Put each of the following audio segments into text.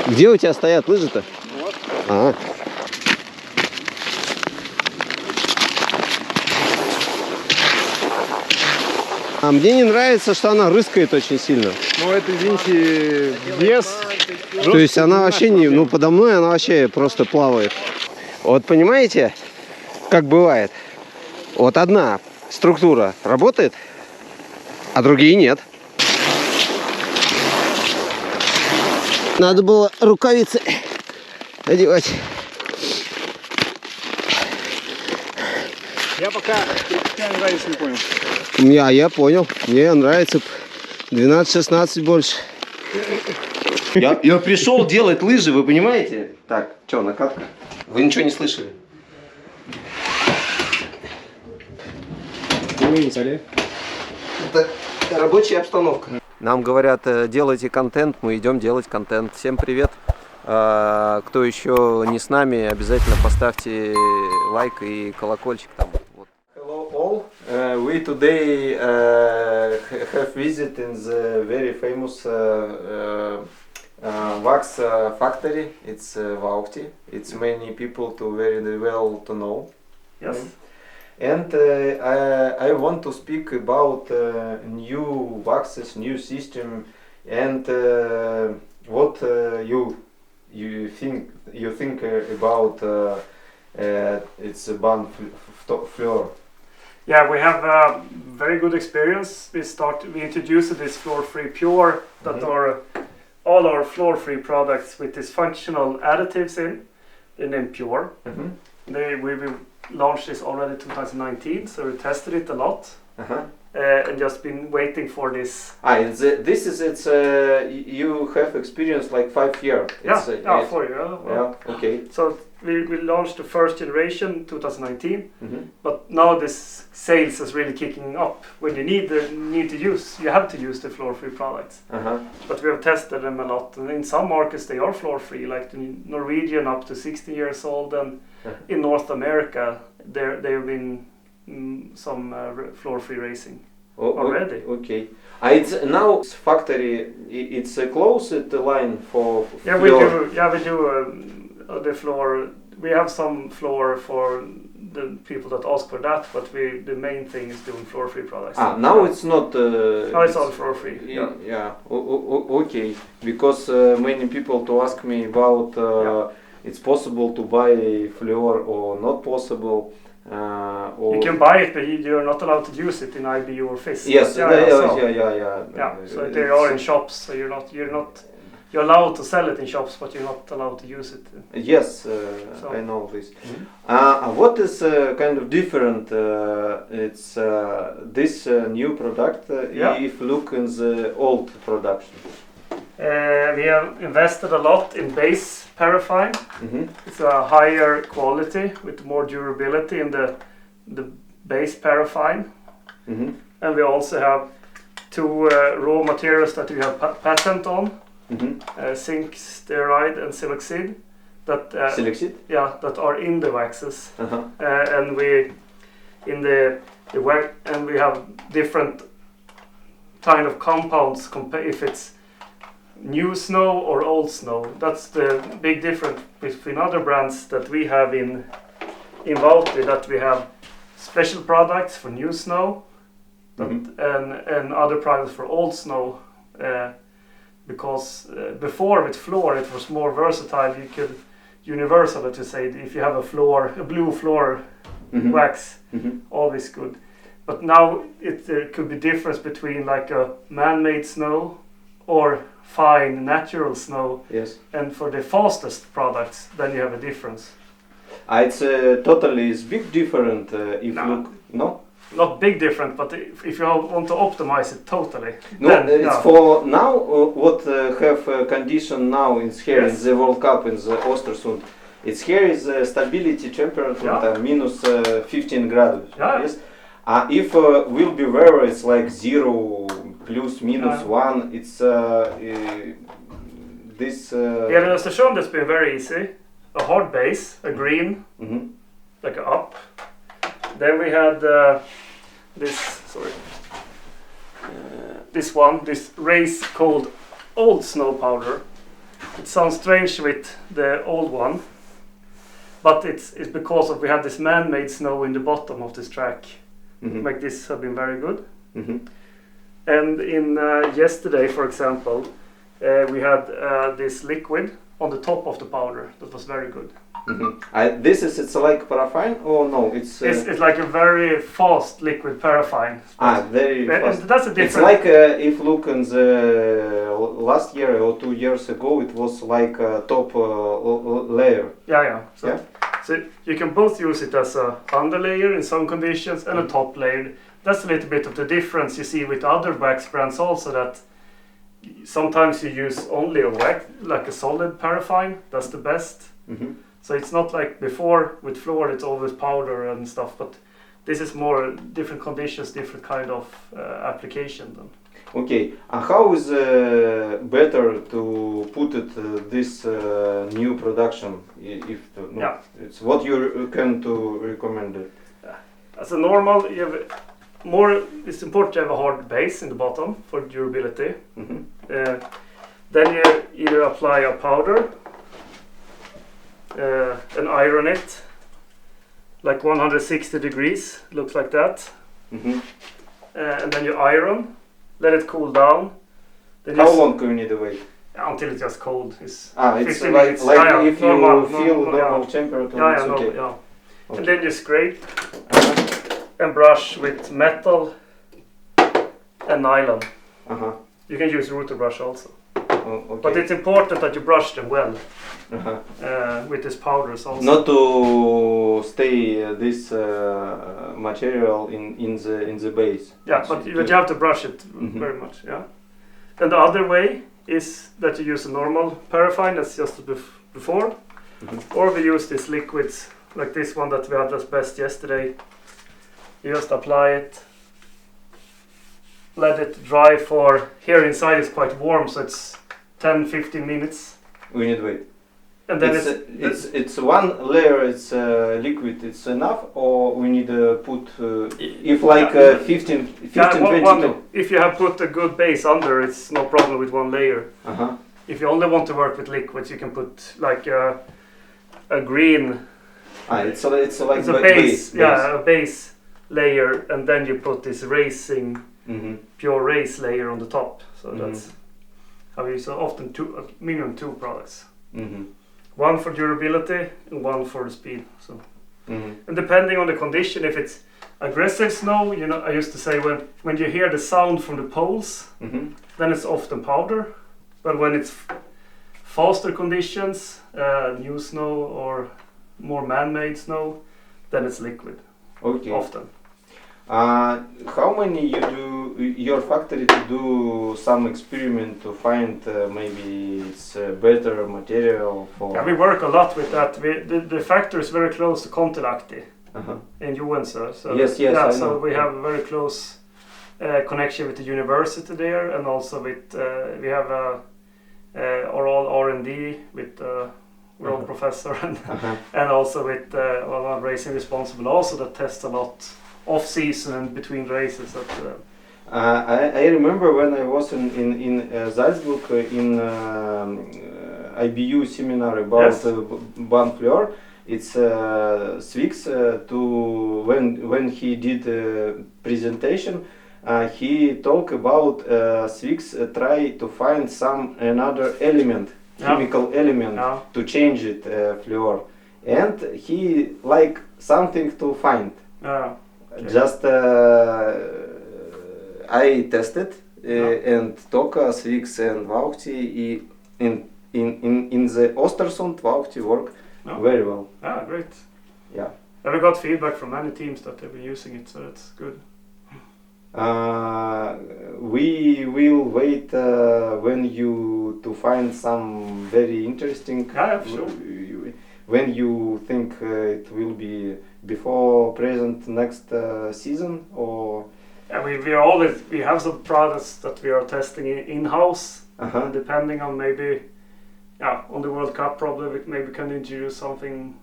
Где у тебя стоят лыжи-то? Вот. А. А мне не нравится, что она рыскает очень сильно. Ну это, извините, вес. То есть она вообще не, ну подо мной она вообще просто плавает. Вот понимаете, как бывает? Вот одна структура работает, а другие нет. Надо было рукавицы одевать. Я пока принципиально разницы не понял. Я понял. Мне нравится 12-16 больше. Я пришел делать лыжи, вы понимаете? Так, что, накатка? Вы ничего не слышали? Это рабочая обстановка. Нам говорят, делайте контент, мы идем делать контент. Всем привет. Кто еще не с нами, обязательно поставьте лайк и колокольчик там. Вот. Hello all. We today have visit in the very famous wax factory. It's Vauhti. It's many people to very well to know. Yes. And I want to speak about new waxes, new system, and what you think about its band floor. Yeah, we have a very good experience. We introduced this floor-free pure that are all our floor-free products with these functional additives in. They're named Pure. We launched this already 2019, so we tested it a lot and just been waiting for this. You have experience like 5 years. Yeah, 4 years. Yeah, okay. So we launched the first generation 2019, but now this sales is really kicking up. When you you have to use the floor-free products. But we have tested them a lot, and in some markets they are floor-free, like the Norwegian up to 60 years old, and in North America they've been some floor-free racing already. Okay. It's now factory. It's a closed line for. Yeah, we do. Yeah, we do the floor. We have some floor for the people that ask for that, but the main thing is doing floor-free products. Now it's not. Now it's all floor-free. Yeah. Okay. Because many people to ask me about it's possible to buy floor or not possible. You can buy it, but you're not allowed to use it in IBU or FIS. Yes. Yeah. So they are in shops, so you're allowed to sell it in shops, but you're not allowed to use it. Yes, I know this. What is kind of different? It's this new product if look in the old production. We have invested a lot in base paraffin. It's a higher quality with more durability in the base paraffin. And we also have 2 raw materials that we have patent on. Zinc stearide and siloxid that that are in the waxes, and we have different kind of compounds if it's new snow or old snow. That's the big difference between other brands that we have in Vauhti, that we have special products for new snow and other products for old snow. Because before with floor it was more versatile. You could universal to say if you have a blue floor wax, always good. But now there could be difference between like a man-made snow or fine natural snow. Yes. And for the fastest products, then you have a difference. It's totally big different if look no. Not big different, but if you want to optimize it totally. No, then, it's for now. What have condition now in here in the World Cup in the Östersund. It's here is stability temperature minus 15 grados. Yes. If will be where it's like 0 plus minus 1. It's this. Yeah, the Östersund has been very easy. A hard base, a green, like a up. Then we had this race called Old Snow Powder. it sounds strange with the old one, but it's because of we have this man-made snow in the bottom of this track. Like this have been very good. And in yesterday, for example, we had this liquid on the top of the powder that was very good. It's like paraffin or no? It's like a very fast liquid paraffin. Very fast. And that's a different. It's like if look in the last year or 2 years ago, it was like a top layer. So you can both use it as a underlayer in some conditions and a top layer. That's a little bit of the difference you see with other wax brands also, that sometimes you use only a wax, like a solid paraffin. That's the best. So it's not like before with floor, it's always powder and stuff, but this is more different conditions, different kind of application then. Okay, and how is better to put it this new production? It's what you can to recommend it. As a normal, you have more. It's important to have a hard base in the bottom for durability. Then you either apply a powder and iron it like 160 degrees, looks like that. And then you iron, let it cool down. Then how long do you need to wait? Until it's just cold. It's like if you feel normal temperature, it's okay. Okay. And then you scrape and brush with metal and nylon. You can use router brush also. But it's important that you brush them well with these powders also. Not to stay this material in the base. But you have to brush it very much. And the other way is that you use a normal paraffin, that's just before, or we use these liquids like this one that we had as best yesterday. You just apply it, let it dry for, here inside is quite warm, so it's 10-15 minutes. We need to wait. And then it's one layer, it's liquid, it's enough, or we need to put, if like 15, 20. If you have put a good base under, it's no problem with one layer. If you only want to work with liquids, you can put like a green. It's like a base. A base layer, and then you put this racing, pure race layer on the top. So that's how you so often minimum two products. One for durability and one for the speed. So, and depending on the condition, if it's aggressive snow, I used to say when you hear the sound from the poles, then it's often powder. But when it's faster conditions, new snow or more man-made snow, then it's liquid. Okay. Often. How many you do your factory to do some experiment to find maybe it's better material for? We work a lot with that. The factory is very close to Kontilahti in Joensuu. So yes, I so know. we have a very close connection with the university there, and also with we have oral R&D with our professor and also with Racing Responsible also that tests a lot off season and between races. I remember when I was in Salzburg in IBU seminar about Banfleur. It's Swix to when he did a presentation. He talked about Swix try to find another element, chemical element to change it fluor, and he like something to find. Just I tested and Toko, Swix and Vauhti in the Östersund Vauhti work very well. Great. Yeah. We got feedback from many teams that they've been using it, so that's good. We will wait when you to find some very interesting. Sure. When you think it will be before present next season or? We have some products that we are testing in-house. Depending on maybe on the World Cup probably we maybe can introduce something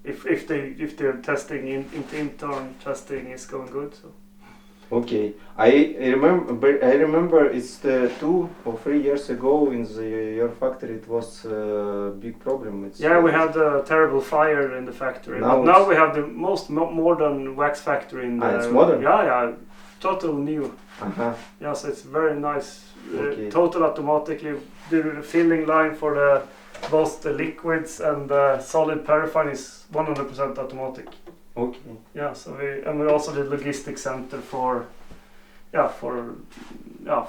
if their testing intern testing is going good. So. Okay, I remember it's 2 or 3 years ago in your factory it was a big problem. Yeah, we had a terrible fire in the factory. Now we have the most modern wax factory in the... it's modern? Yeah, total new. Uh-huh. Yeah, so it's very nice. Okay. Total automatically. The filling line for both the liquids and the solid paraffin is 100% automatic. Okay. Yeah, so we also did logistics center for a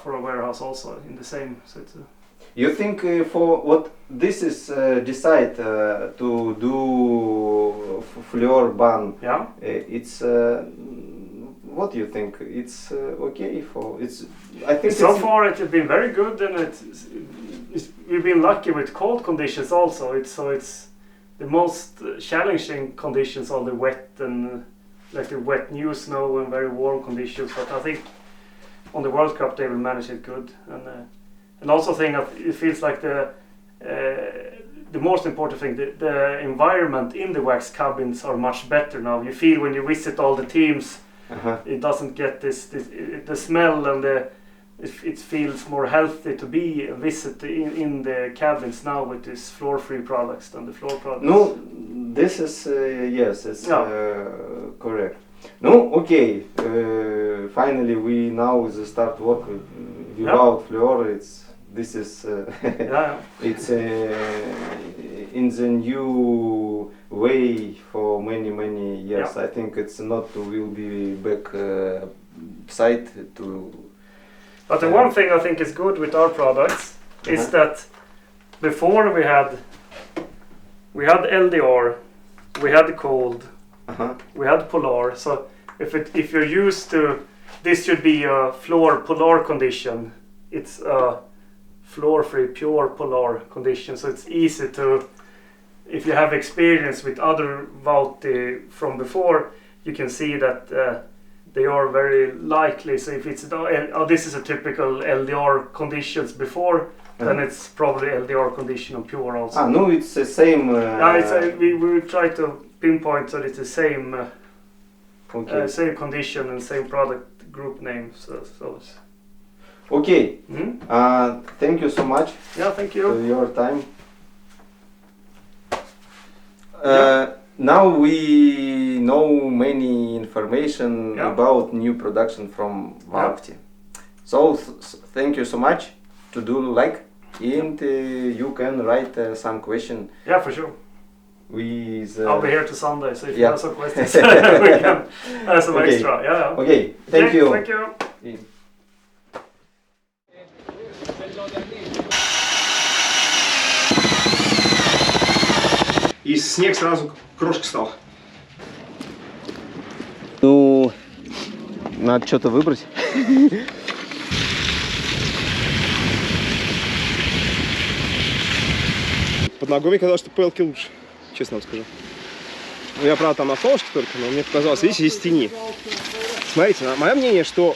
warehouse also in the same. So it's you think for what this is decide to do floor ban? Yeah. It's what do you think? It's okay for it's. I think so far it has been very good, and we've been lucky with cold conditions also. It's the most challenging conditions are the wet and like the wet new snow and very warm conditions. But I think on the World Cup they will manage it good, and also think that it feels like the most important thing, the environment in the wax cabins are much better now. You feel when you visit all the teams, it doesn't get the smell and it feels more healthy to be a visit in the cabins now with these floor-free products than the floor products. No, this is yes, it's correct. No, okay. Finally, we now start work without floor. This is it's in the new way for many years. I think it's not will be back side to. But the one thing I think is good with our products is that before we had LDR, we had cold, we had polar. So if you're used to this should be a floor polar condition, it's a floor-free pure polar condition. So it's easy to, if you have experience with other Vauhti from before, you can see that they are very likely. So if it's this is a typical LDR conditions before, then it's probably LDR condition on pure also. No, it's the same. We try to pinpoint that it's the same, same condition and same product group name. So it's okay. Thank you so much. Yeah, thank you for your time. Now we know many information about new production from Vauhti. So thank you so much to do like, and you can write some question. Yeah, for sure. I'll be here till Sunday, so if you have some questions, we can have some extra. Yeah. Okay. Thank you. Thank you. И снег сразу крошка стал. Ну, надо что-то выбрать. Под ногой мне казалось, что пэлки лучше, честно вам скажу. Ну, я, правда, там на солнышке только, но мне показалось, видите, здесь тени. Смотрите, мое мнение, что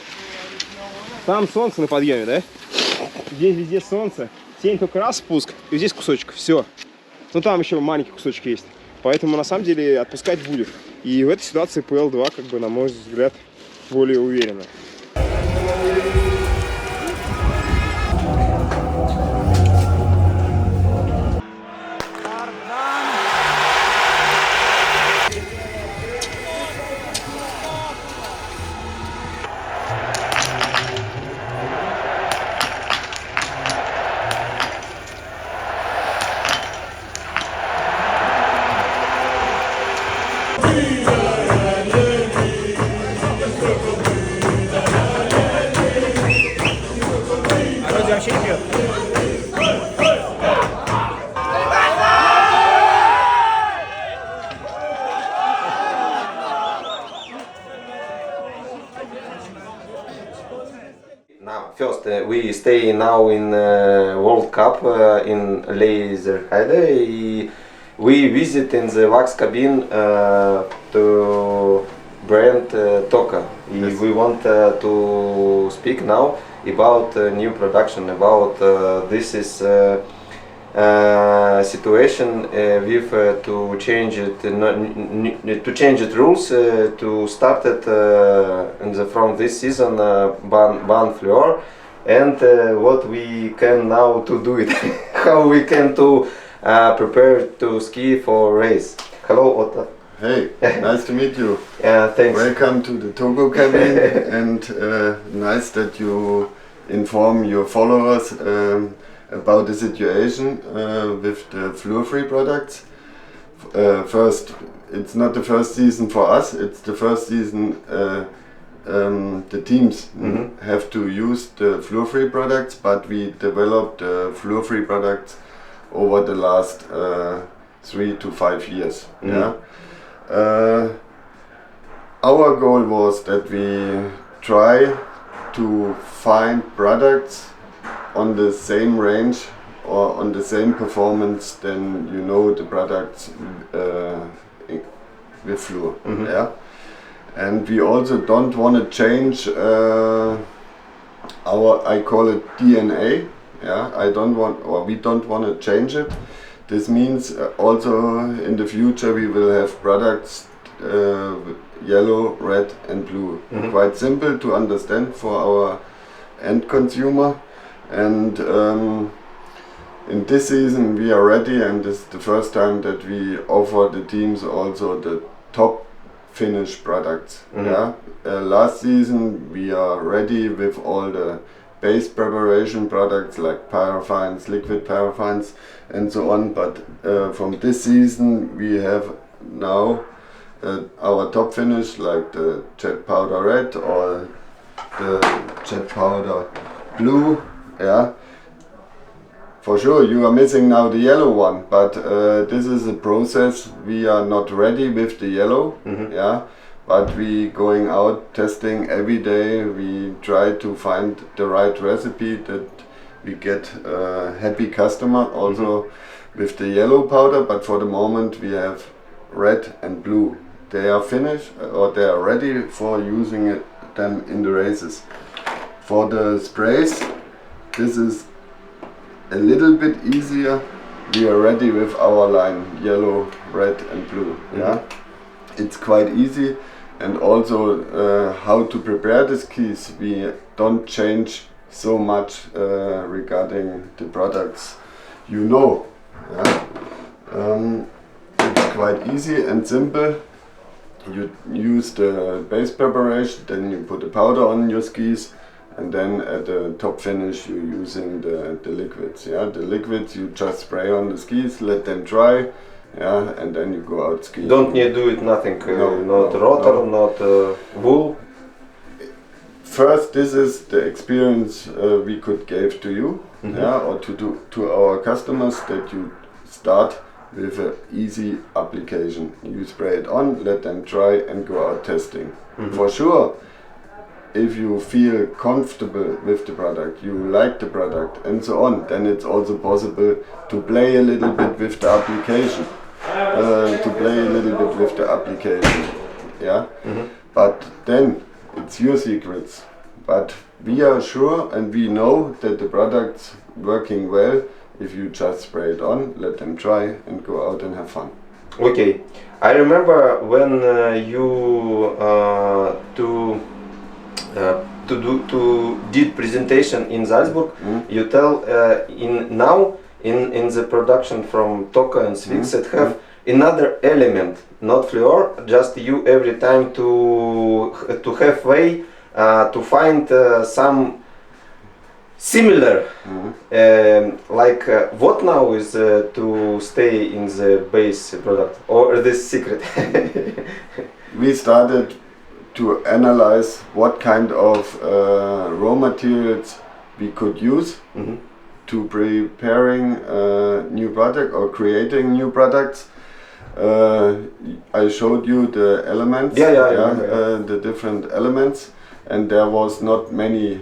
там солнце на подъеме, да? Здесь везде солнце, тень только раз спуск, и здесь кусочек, все. Ну там еще маленький кусочек есть. Поэтому на самом деле отпускать будет. И в этой ситуации PL2, как бы, на мой взгляд, более уверенно. Now, first we stay now in World Cup in Laserheide. We visit in the wax cabin to brand Toko. Yes. We want to speak now about new production. About this is situation with to change it rules to start it from this season ban floor, and what we can now to do it how we can to prepare to ski for race. Hello, Otto. Hey, nice to meet you. Yeah, thanks. Welcome to the Toko cabin, and nice that you inform your followers about the situation with the fluor-free products. First, it's not the first season for us, it's the first season the teams have to use the fluor-free products, but we developed fluor-free products over the last 3 to 5 years. Yeah. Our goal was that we try to find products on the same range or on the same performance than the products with fluor. Yeah, and we also don't want to change I call it DNA. Yeah, we don't want to change it. This means also in the future we will have products yellow, red and blue. Quite simple to understand for our end consumer. And in this season we are ready, and this is the first time that we offer the teams also the top finished products. Yeah. Last season we are ready with all the base preparation products like paraffins, liquid paraffins and so on, but from this season we have now our top finish like the jet powder red or the jet powder blue. Yeah, for sure you are missing now the yellow one, but this is a process. We are not ready with the yellow. Yeah, but we going out testing every day. We try to find the right recipe that we get a happy customer also with the yellow powder, but for the moment we have red and blue. They are finished or they are ready for using them in the races. For the sprays, this is a little bit easier. We are ready with our line yellow, red and blue. Yeah, it's quite easy, and also how to prepare the skis. We don't change so much regarding the products. Yeah? It's quite easy and simple. You use the base preparation, then you put the powder on your skis, and then at the top finish you're using the liquids. Yeah, the liquids you just spray on the skis, let them dry, yeah, and then you go out skiing. Don't need do it nothing, not rotor, not wool. First, this is the experience we could give to you, yeah, or to our customers, that you start with an easy application. You spray it on, let them try and go out testing. For sure, if you feel comfortable with the product, you like the product and so on, then it's also possible to play a little bit with the application. Yeah, but then it's your secrets. But we are sure and we know that the product's working well if you just spray it on, let them try and go out and have fun. Okay, I remember when you did presentation in Salzburg. You tell in the production from Toko and Sphinx it have another element, not fluor, just you every time to have way to find some similar what now is to stay in the base product, or this secret? We started to analyze what kind of raw materials we could use to preparing new product or creating new products. I showed you the elements, the different elements, and there was not many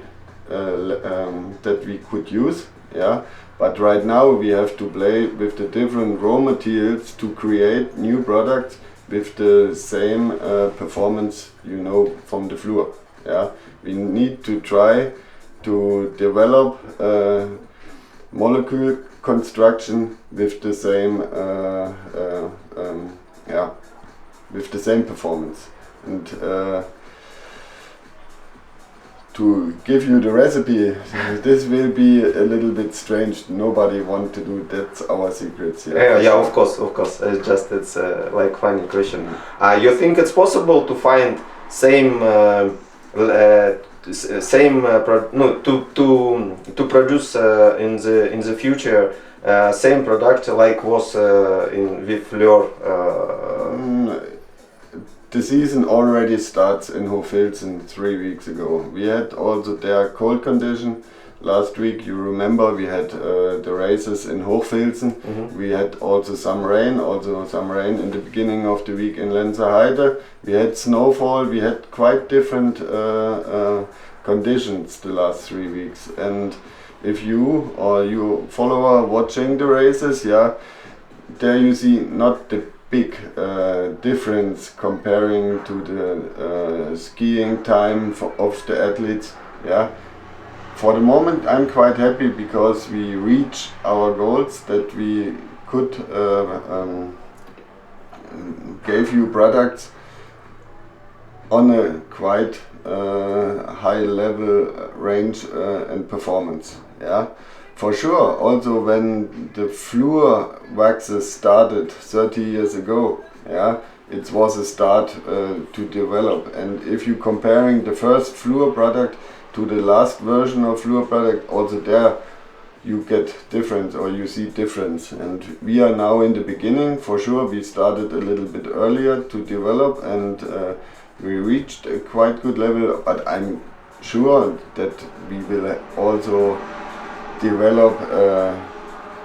that we could use. Yeah, but right now we have to play with the different raw materials to create new products with the same performance, from the fluor. Yeah, we need to try to develop molecule construction with the same with the same performance. And to give you the recipe, this will be a little bit strange. Nobody want to do. That's our secrets. Yeah, of course. It's like funny question. You think it's possible to find same to produce in the future same product like was with Fleur? The season already starts in Hochfilzen 3 weeks ago. We had also their cold condition. Last week, you remember, we had the races in Hochfilzen. We had also some rain in the beginning of the week in Lenzerheide. We had snowfall, we had quite different conditions the last 3 weeks. And if you or your follower watching the races, there you see not the big difference comparing to the skiing time of the athletes. For the moment I'm quite happy because we reach our goals that we could give you products on a quite high level range and performance. For sure, also when the Fleur waxes started 30 years ago, it was a start to develop. And if you comparing the first Fleur product to the last version of Fleur product, also there you get difference or you see difference. And we are now in the beginning. For sure, we started a little bit earlier to develop, and we reached a quite good level. But I'm sure that we will also develop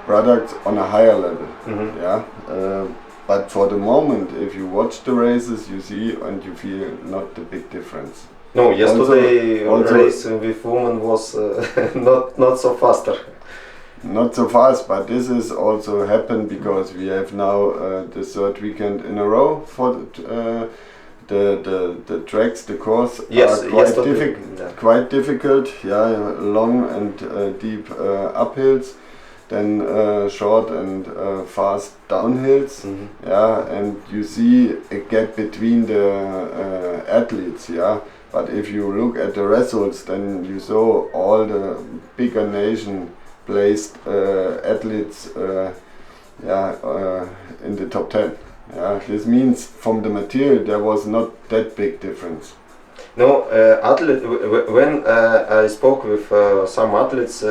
products on a higher level. But for the moment, if you watch the races, you see and you feel not the big difference. No, yesterday race with women was not so faster. Not so fast, but this is also happened because we have now the third weekend in a row for the tracks, the course are quite difficult, long and deep uphills, then short and fast downhills, and you see a gap between the athletes, but if you look at the results, then you saw all the bigger nation placed athletes in the top 10. This means from the material there was not that big difference. No, when I spoke with some athletes,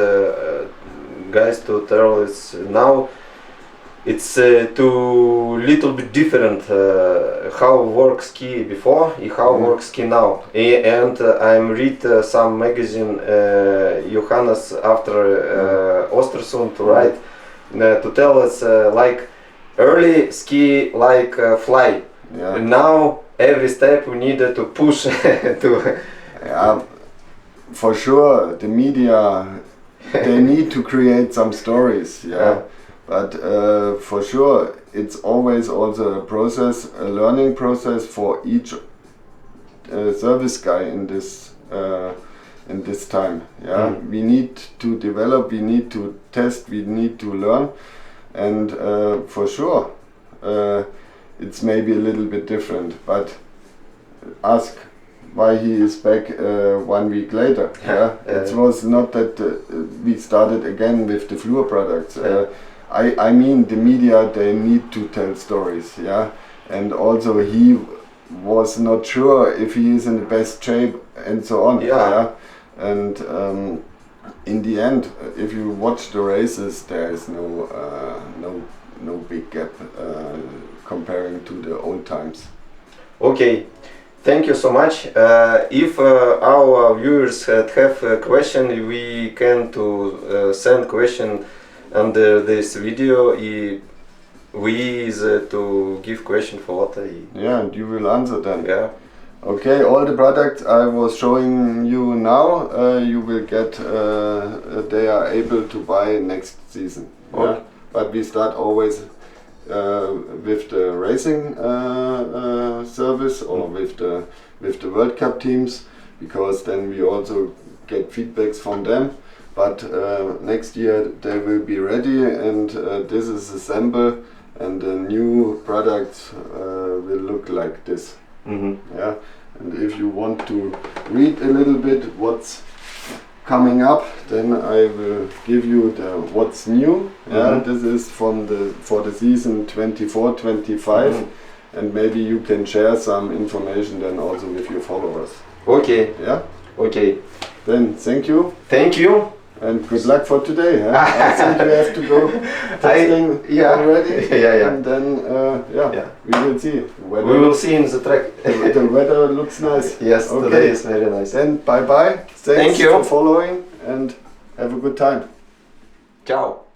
guys to tell us now it's too little bit different how work ski before and how work ski now. And I read some magazine Johannes after Ostersund, right, to tell us like early ski like fly. Now every step we needed to push to. For sure, the media they need to create some stories. But for sure, it's always also a process, a learning process for each service guy in this time. We need to develop, we need to test, we need to learn. And for sure, it's maybe a little bit different, but ask why he is back 1 week later. It was not that we started again with the Fleur products. I mean the media, they need to tell stories, and also he was not sure if he is in the best shape and so on. And in the end, if you watch the races, there is no big gap comparing to the old times. Okay, thank you so much. If our viewers have a question, we can to send question under this video. We is to give question for what and you will answer them. Okay, all the products I was showing you now, you will get, they are able to buy next season. But we start always with the racing service or with the World Cup teams, because then we also get feedbacks from them. but next year they will be ready, and this is a sample, and the new product will look like this. Yeah, and if you want to read a little bit what's coming up, then I will give you the what's new. Yeah, this is for the season 24-25, and maybe you can share some information then also with your followers. Okay. Yeah. Okay. Then thank you. Thank you. And good luck for today. Huh? I think you have to go testing already. Yeah. And then we will see. We will see in the track. The weather looks nice. Yes, okay. Today is very nice. Then bye bye. Thanks Thank you for following and have a good time. Ciao.